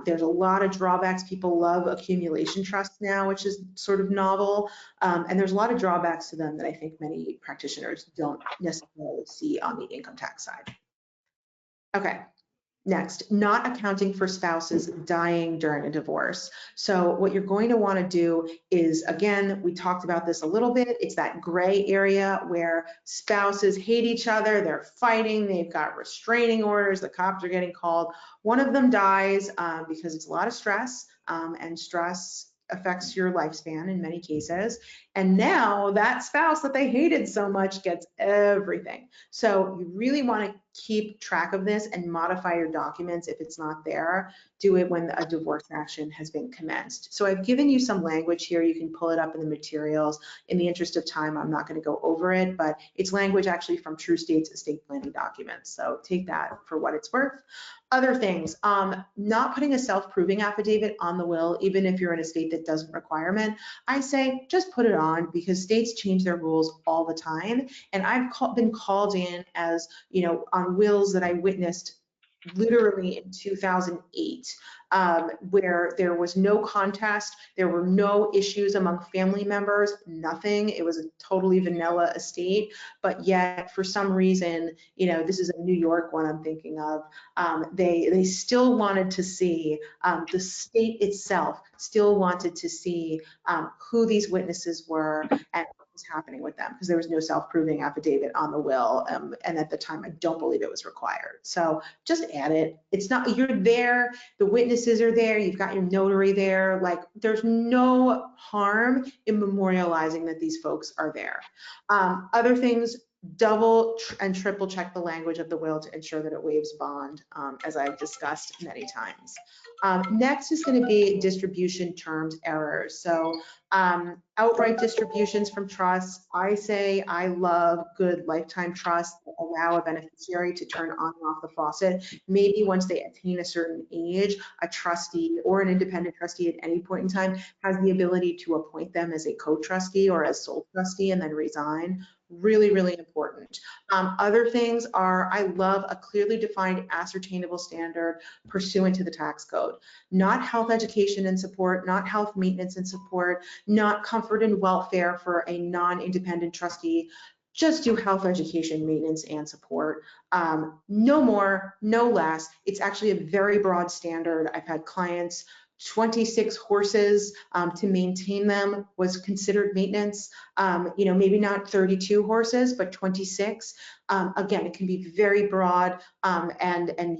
There's a lot of drawbacks. People love accumulation trusts now, which is sort of novel. And there's a lot of drawbacks to them that I think many practitioners don't necessarily see on the income tax side. Okay. Next, not accounting for spouses dying during a divorce. So what you're going to want to do is, again, we talked about this a little bit, it's that gray area where spouses hate each other, they're fighting, they've got restraining orders, the cops are getting called. One of them dies because it's a lot of stress, and stress affects your lifespan in many cases. And now that spouse that they hated so much gets everything. So you really want to keep track of this and modify your documents if it's not there. Do it when a divorce action has been commenced. So I've given you some language here. You can pull it up in the materials. In the interest of time, I'm not going to go over it, but it's language actually from True State's estate planning documents. So take that for what it's worth. Other things, not putting a self-proving affidavit on the will, even if you're in a state that doesn't requirement. I say just put it on, because states change their rules all the time. And I've been called in as, on wills that I witnessed literally in 2008, where there was no contest, there were no issues among family members, nothing. It was a totally vanilla estate, but yet for some reason, this is a New York one I'm thinking of, they still wanted to see, the state itself still wanted to see who these witnesses were and what was happening with them, because there was no self-proving affidavit on the will, and at the time I don't believe it was required. So just add it. It's not, you're there, the witnesses are there, you've got your notary there, like there's no harm in memorializing that these folks are there. Other things, double and triple check the language of the will to ensure that it waives bond, as I've discussed many times. Next is going to be distribution terms errors. So outright distributions from trusts. I say I love good lifetime trusts that allow a beneficiary to turn on and off the faucet. Maybe once they attain a certain age, a trustee or an independent trustee at any point in time has the ability to appoint them as a co-trustee or as sole trustee and then resign. Really, really important. Other things are, I love a clearly defined ascertainable standard pursuant to the tax code. Not health education and support, not health maintenance and support, not comfort and welfare for a non-independent trustee. Just do health education, maintenance, and support. No more, no less. It's actually a very broad standard. I've had clients, 26 horses to maintain them was considered maintenance. Maybe not 32 horses, but 26. Again, it can be very broad, and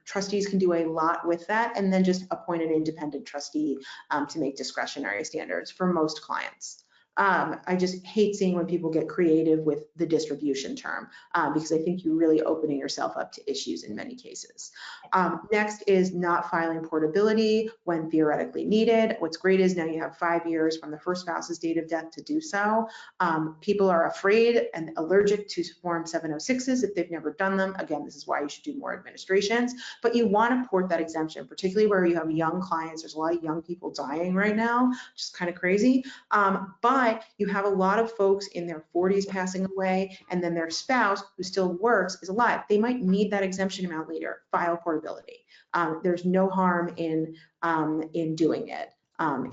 trustees can do a lot with that, and then just appoint an independent trustee to make discretionary standards for most clients. I just hate seeing when people get creative with the distribution term, because I think you're really opening yourself up to issues in many cases. Next is not filing portability when theoretically needed. What's great is now you have 5 years from the first spouse's date of death to do so. People are afraid and allergic to Form 706s if they've never done them. Again, this is why you should do more administrations, but you want to port that exemption, particularly where you have young clients. There's a lot of young people dying right now, which is kind of crazy. But you have a lot of folks in their 40s passing away, and then their spouse who still works is alive. They might need that exemption amount later. File portability. There's no harm in doing it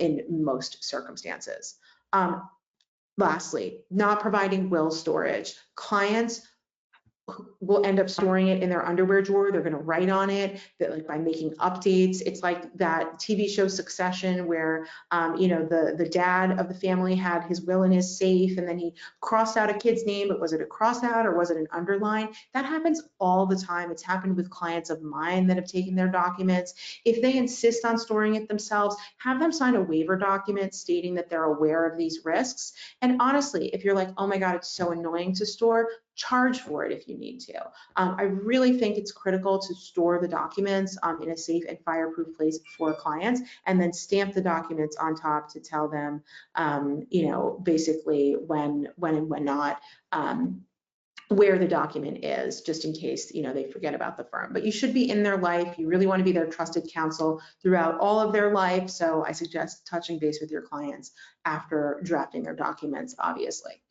in most circumstances. Lastly, not providing will storage. Clients will end up storing it in their underwear drawer. They're going to write on it that, like, by making updates. It's like that TV show Succession where, the dad of the family had his will in his safe and then he crossed out a kid's name, but was it a cross out or was it an underline? That happens all the time. It's happened with clients of mine that have taken their documents. If they insist on storing it themselves, have them sign a waiver document stating that they're aware of these risks. And honestly, if you're like, oh my God, it's so annoying to store, charge for it if you need to. I really think it's critical to store the documents in a safe and fireproof place for clients, and then stamp the documents on top to tell them, basically when and when not, where the document is, just in case, they forget about the firm. But you should be in their life. You really want to be their trusted counsel throughout all of their life. So I suggest touching base with your clients after drafting their documents, obviously.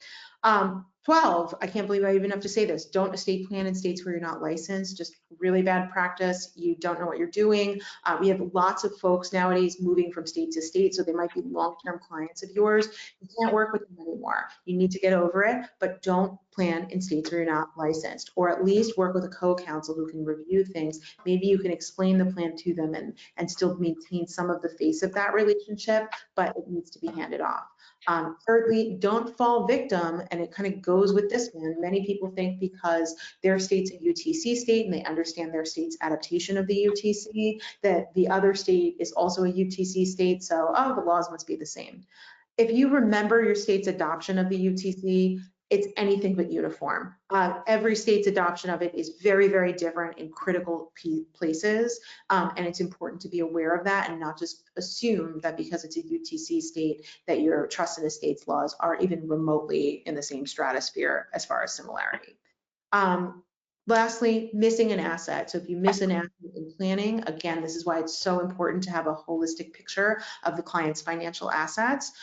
12, I can't believe I even have to say this, don't estate plan in states where you're not licensed. Just really bad practice. You don't know what you're doing. We have lots of folks nowadays moving from state to state, so they might be long-term clients of yours. You can't work with them anymore. You need to get over it, but don't plan in states where you're not licensed, or at least work with a co-counsel who can review things. Maybe you can explain the plan to them and still maintain some of the face of that relationship, but it needs to be handed off. Thirdly, don't fall victim, and it kind of goes with this one. Many people think because their state's a UTC state and they understand their state's adaptation of the UTC, that the other state is also a UTC state, so, oh, the laws must be the same. if you remember your state's adoption of the UTC, it's anything but uniform. Every state's adoption of it is very, very different in critical places, and it's important to be aware of that and not just assume that because it's a UTC state that your trust and estates laws are even remotely in the same stratosphere as far as similarity. Lastly, missing an asset. So if you miss an asset in planning, again, this is why it's so important to have a holistic picture of the client's financial assets.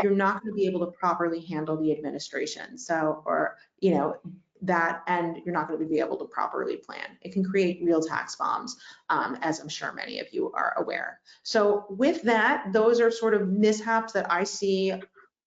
You're not going to be able to properly handle the administration. So, or, you know, that, and you're not going to be able to properly plan. It can create real tax bombs, as I'm sure many of you are aware. So with that, those are sort of mishaps that I see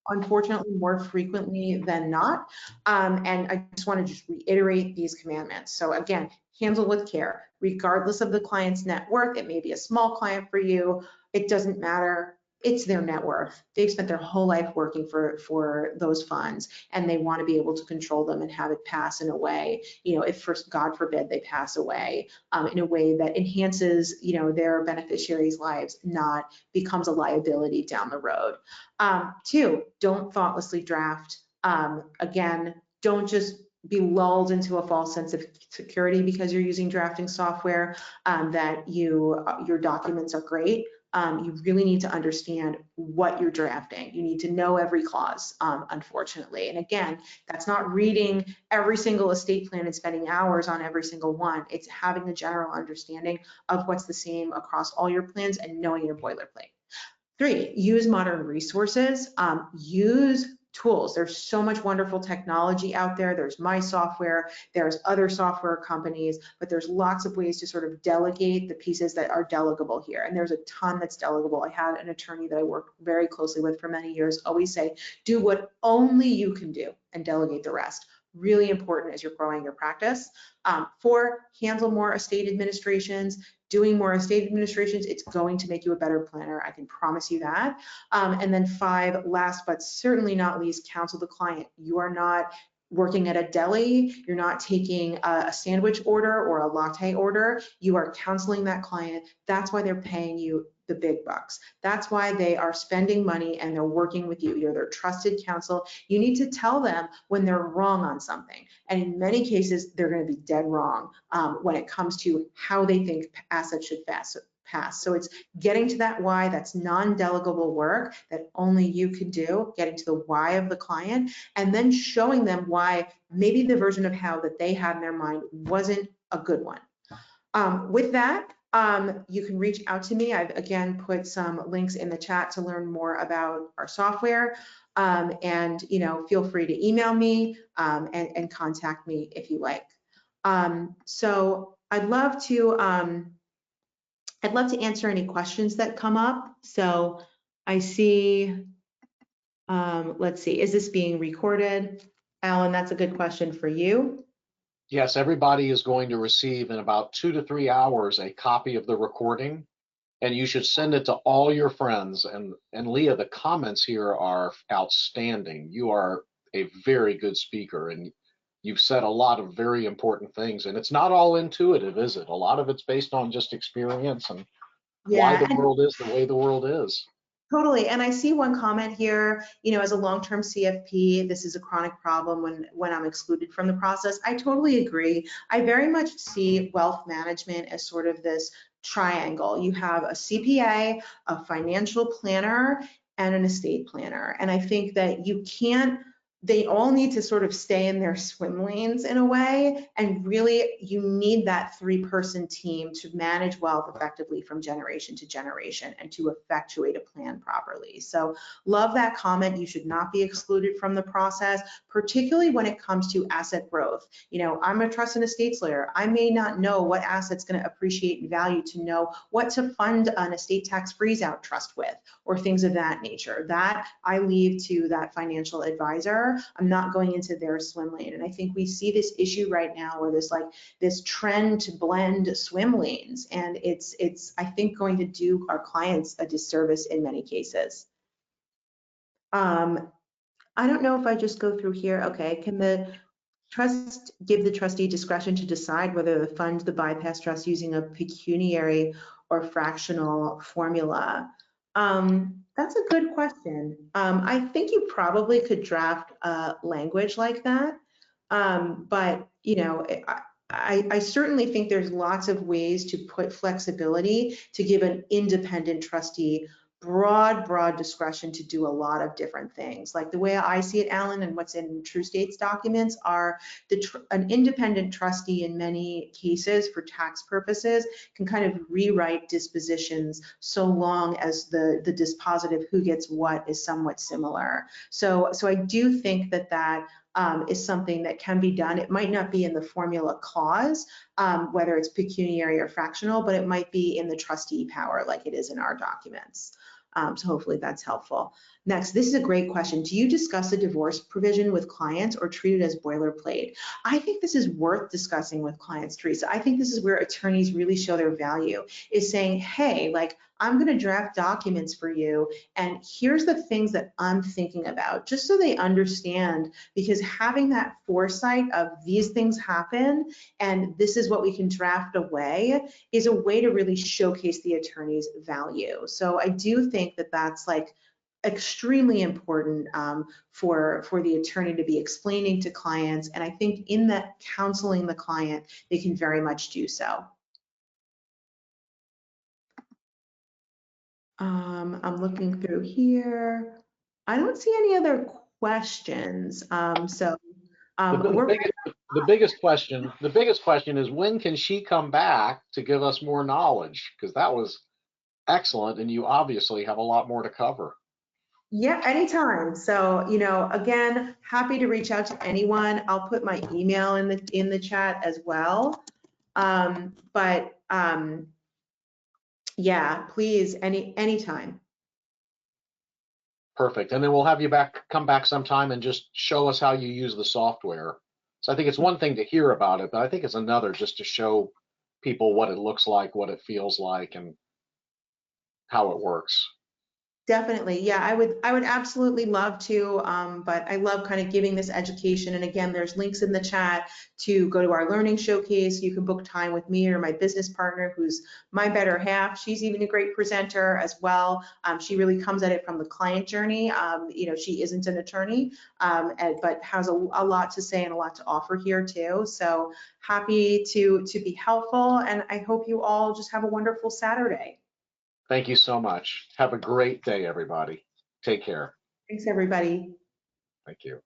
unfortunately more frequently than not. And I just want to just reiterate these commandments. So again, handle with care, regardless of the client's net worth. It may be a small client for you. It doesn't matter. It's their net worth. They've spent their whole life working for those funds, and they want to be able to control them and have it pass in a way, you know, if first, God forbid, they pass away, in a way that enhances, you know, their beneficiaries' lives, not becomes a liability down the road. 2, don't thoughtlessly draft. Again, don't just be lulled into a false sense of security because you're using drafting software, that your documents are great. You really need to understand what you're drafting. You need to know every clause, unfortunately. And again, that's not reading every single estate plan and spending hours on every single one. It's having a general understanding of what's the same across all your plans and knowing your boilerplate. 3, use modern resources, use tools. There's so much wonderful technology out there. There's my software, there's other software companies, but there's lots of ways to sort of delegate the pieces that are delegable here. And there's a ton that's delegable. I had an attorney that I worked very closely with for many years always say, do what only you can do and delegate the rest. Really important as you're growing your practice. 4, handle more estate administrations. Doing more estate administrations, it's going to make you a better planner. I can promise you that. And then 5, last but certainly not least, counsel the client. You are not working at a deli. You're not taking a sandwich order or a latte order. You are counseling that client. That's why they're paying you the big bucks. That's why they are spending money and they're working with you. You're their trusted counsel. You need to tell them when they're wrong on something. And in many cases, they're going to be dead wrong when it comes to how they think assets should pass. So it's getting to that why. That's non-delegable work that only you can do, getting to the why of the client, and then showing them why maybe the version of how that they had in their mind wasn't a good one. With that, you can reach out to me. I've again put some links in the chat to learn more about our software. And you know, feel free to email me and contact me if you like. So I'd love to answer any questions that come up. So I see, let's see, is this being recorded? Alan, that's a good question for you. Yes, everybody is going to receive in about 2 to 3 hours a copy of the recording, and you should send it to all your friends. And Leah, the comments here are outstanding. You are a very good speaker, and you've said a lot of very important things. And it's not all intuitive, is it? A lot of it's based on just experience and why the world is the way the world is. Totally. And I see one comment here, you know, as a long-term CFP, this is a chronic problem when I'm excluded from the process. I totally agree. I very much see wealth management as sort of this triangle. You have a CPA, a financial planner, and an estate planner. And I think that you can't, they all need to sort of stay in their swim lanes in a way. And really, you need that 3-person team to manage wealth effectively from generation to generation and to effectuate a plan properly. So love that comment. You should not be excluded from the process, particularly when it comes to asset growth. You know, I'm a trust and estates lawyer. I may not know what asset's going to appreciate in value to know what to fund an estate tax freeze out trust with, or things of that nature. That I leave to that financial advisor. I'm not going into their swim lane. And I think we see this issue right now where there's like this trend to blend swim lanes. And it's I think going to do our clients a disservice in many cases. I don't know if I just go through here. Okay, can the trust give the trustee discretion to decide whether to fund the bypass trust using a pecuniary or fractional formula? That's a good question. I think you probably could draft language like that. But, you know, I certainly think there's lots of ways to put flexibility to give an independent trustee broad discretion to do a lot of different things. Like the way I see it, Alan, and what's in True States documents are an independent trustee in many cases for tax purposes can kind of rewrite dispositions so long as the dispositive who gets what is somewhat similar. So I do think that is something that can be done. It might not be in the formula clause, whether it's pecuniary or fractional, but it might be in the trustee power like it is in our documents. So hopefully that's helpful. Next, this is a great question. Do you discuss a divorce provision with clients or treat it as boilerplate? I think this is worth discussing with clients, Teresa. I think this is where attorneys really show their value, is saying, hey, like, I'm going to draft documents for you, and here's the things that I'm thinking about, just so they understand, because having that foresight of these things happen and this is what we can draft away is a way to really showcase the attorney's value. So I do think that that's like extremely important for the attorney to be explaining to clients. And I think in that counseling the client, they can very much do so. I'm looking through here. I don't see any other questions. The, the biggest question is, when can she come back to give us more knowledge? Because that was excellent, and you obviously have a lot more to cover. Yeah, anytime. So, you know, again, happy to reach out to anyone. I'll put my email in the chat as well. Yeah, please, anytime. Perfect. And then we'll have you come back sometime and just show us how you use the software. So I think it's one thing to hear about it, but I think it's another just to show people what it looks like, what it feels like, and how it works. Definitely. Yeah, I would absolutely love to, but I love kind of giving this education. And again, there's links in the chat to go to our learning showcase. You can book time with me or my business partner, who's my better half. She's even a great presenter as well. She really comes at it from the client journey. You know, she isn't an attorney, but has a lot to say and a lot to offer here too. So happy to be helpful. And I hope you all just have a wonderful Saturday. Thank you so much. Have a great day, everybody. Take care. Thanks, everybody. Thank you.